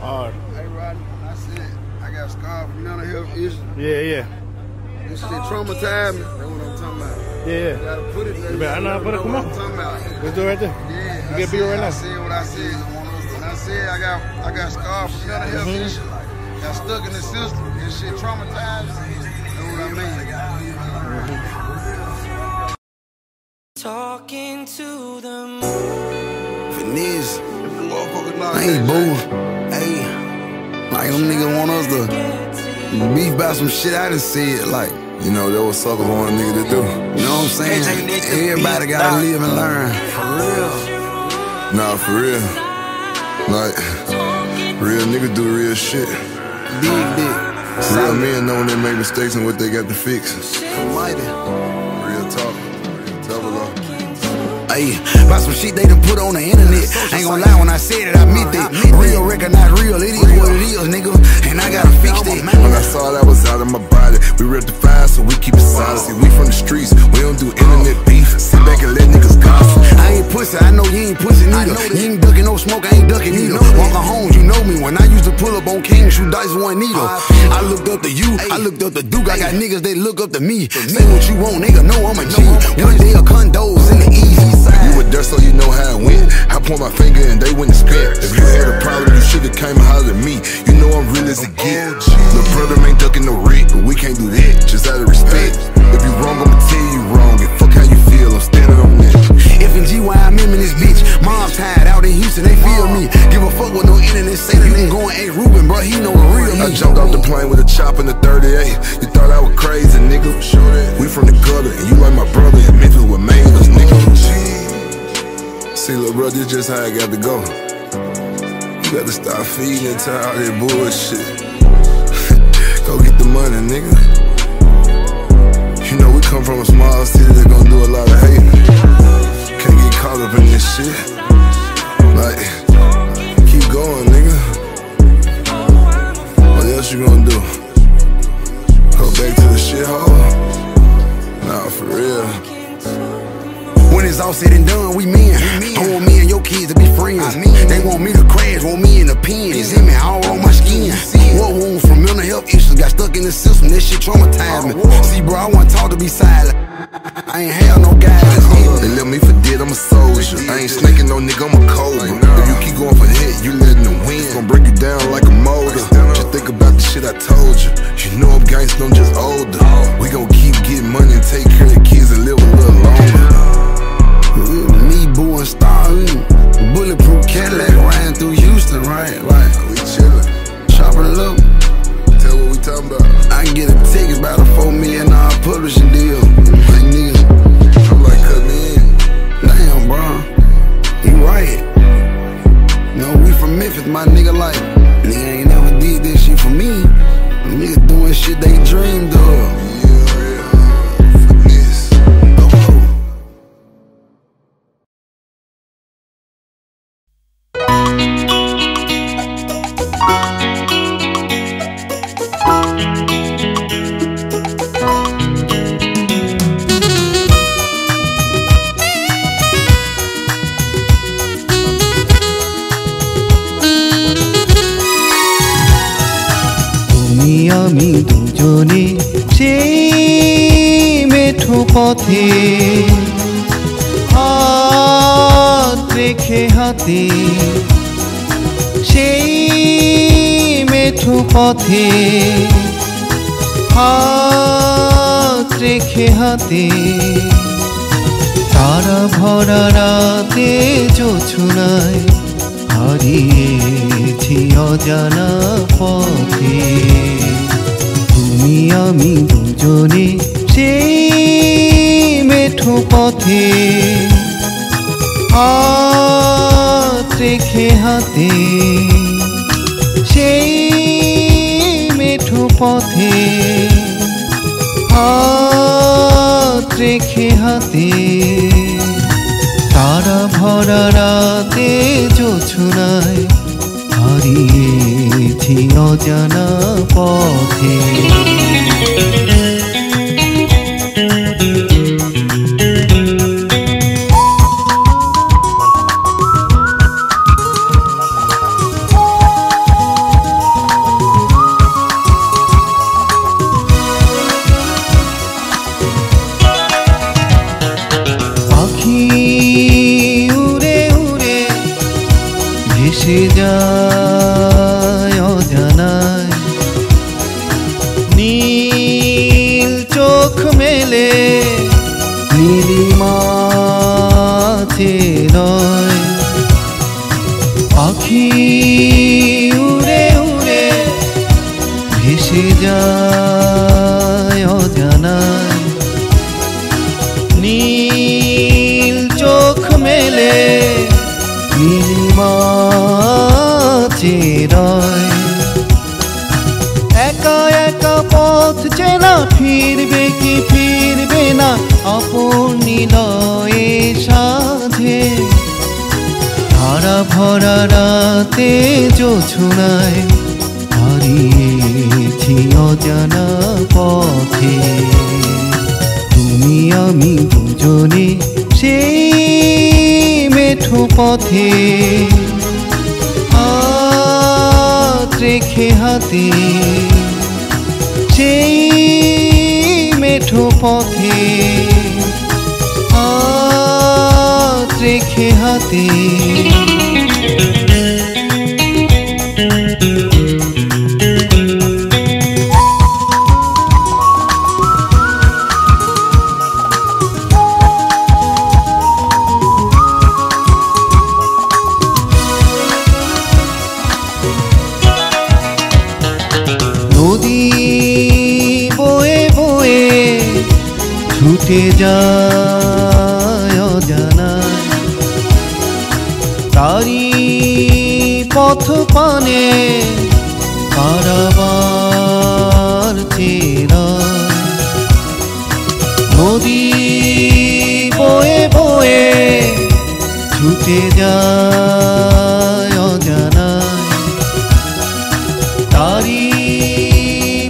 Hard. Hey, Rodney, when I said I got scarred from mental health issues. Yeah. This shit traumatized me. That's what I'm talking about. Yeah. You gotta put it there. I know how to put it. Come on. I'm talking about. Let's do it right there. Yeah. You get beat right now. I said what I said. When I said I got scarred from mental health issues, got stuck in the system. This shit traumatized me. That's what I mean. Talking to the moon. Finesse. I ain't boo. Hey. Like them niggas want us to beef about some shit I done said. Like, you know, that was suckers want a nigga to do. You know what I'm saying? Everybody gotta live and learn. For real. Nah, for real. Like, real niggas do real shit. Big dick. Real men know when they make mistakes and what they got to fix. Mighty. Real talk. Real talk about. Ayy, about some shit they done put on the internet. Ain't gon' lie when I said it, I meant that. Real recognize real, it is what it is, nigga. And I gotta fix that. When I saw that was out of my body, we ripped the fire, so we keep it solid. See, we from the streets, we don't do internet beef. Sit back and let niggas gossip. I ain't pussy, I know you ain't pussy neither. You ain't ducking no smoke, I ain't ducking either. Walking home, you know me. When I used to pull up on King, shoot dice one needle. I looked up to you, I looked up to Duke. I got niggas, they look up to me. Say what you want, nigga, know I'm a G. One day a condos in the east side. You were there, so you know how it went. I point my finger and they went and spent. If you had a problem, you should've came and hollered at me. You know I'm real as a get. The brother ain't ducking no rent, but we can't do that, just out of respect. If you wrong, I'ma tell you wrong, and fuck how you feel, I'm standing on that. F and G, why I'm in this bitch. Mom's tired out in Houston, they feel me. Give a fuck with no internet, say the nigga going ain't Ruben, bro, he know the real me. I jumped off the plane with a chop in the 38. You thought I was crazy, nigga. We from the gutter, and you like my brother, and Memphis what made us, nigga. See, little bro, this just how I got to go. You got to stop feeding into all that bullshit. Go get the money, nigga. You know we come from a small city that gon' do a lot of hating. Can't get caught up in this shit. Like, keep going, nigga. What else you gonna do? Go back to the shithole? Nah, for real. When it's all said and done, we men. I want me and your kids to be friends. They want me to crash, want me in the pen. It's him all on my skin. What wounds from mental health issues got stuck in the system. That shit traumatized me. See, bro, I want to talk to be silent. I ain't have no guidance. They left me for dead, I'm a soldier. I ain't snaking no nigga, I'm a cobra. If you keep going for hit, you letting the wind. It's gon' break you down like a motor. Just think about the shit I told you. You know I'm gangsta, I'm just older. We gon' keep getting money and take care of the kids and live a little longer. Me, Boo, and Star, bulletproof Cadillac riding through Houston, right? Like, we chillin', chopping it up. Tell what we talking about. I can get a ticket about a $4 million publishing deal. Like, niggas, I'm like, cut me in. Damn, bro, you right. No, we from Memphis, my nigga. Like, nigga ain't never did this shit for me. Niggas doing shit they dreamed of. আমি দুজনে সেই মেঠো পথে হাত রেখে হাতে সেই মেঠো পথে হাত রেখে হাতে তারা ভরা রাতে জোছনায় হারিয়েছি অজানা পথে তুমি আমি দুজনে সেই মেঠো পথে হাত রেখে হাতে সেই মেঠো পথে হাত রেখে হাতে তারা ভরা রাতে জোছনায় হারিয়েছি অজানা পথে রয়। একা একা পথ চেনা, ফিরবে কি ফিরবে না আপন নিলয়ে সাধে। ধারা ভরা রাতে জোছনায় হারিয়েছি অজানা পথে। তুমি আমি দুজনে সেই মেঠো পথে, হাত রেখে হাতে সেই মেঠো পথে, হাত রেখে হাতে। নদী বয়ে বয়ে ছুটে যায় অজানায়, তারি পথ পানে পারাবার চেনা। নদী বয়ে বয়ে ছুটে যায় অজানায়, তারি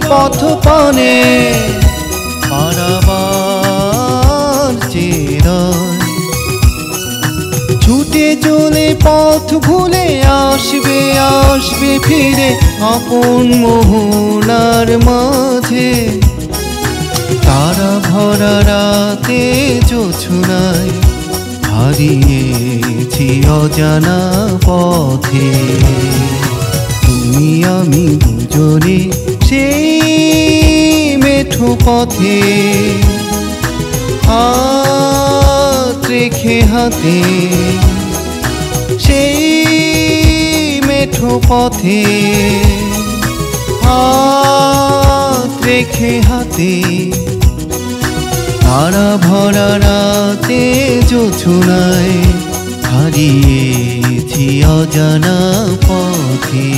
পথ পানে পারাবার চেনায়। ছুটে চলে পথ ভুলে আসবে আসবে ফিরে আপন মোহনার মাঝে। তারা ভরা রাতে জোছনায় হারিয়েছি অজানা পথে। তুমি আমি দুজনে সেই মেঠো পথে, হাত রেখে হাতে সেই মেঠো পথে, হাত রেখে হাতে। তারা ভরা রাতে জোছনায় হারিয়েছি অজানা পথে।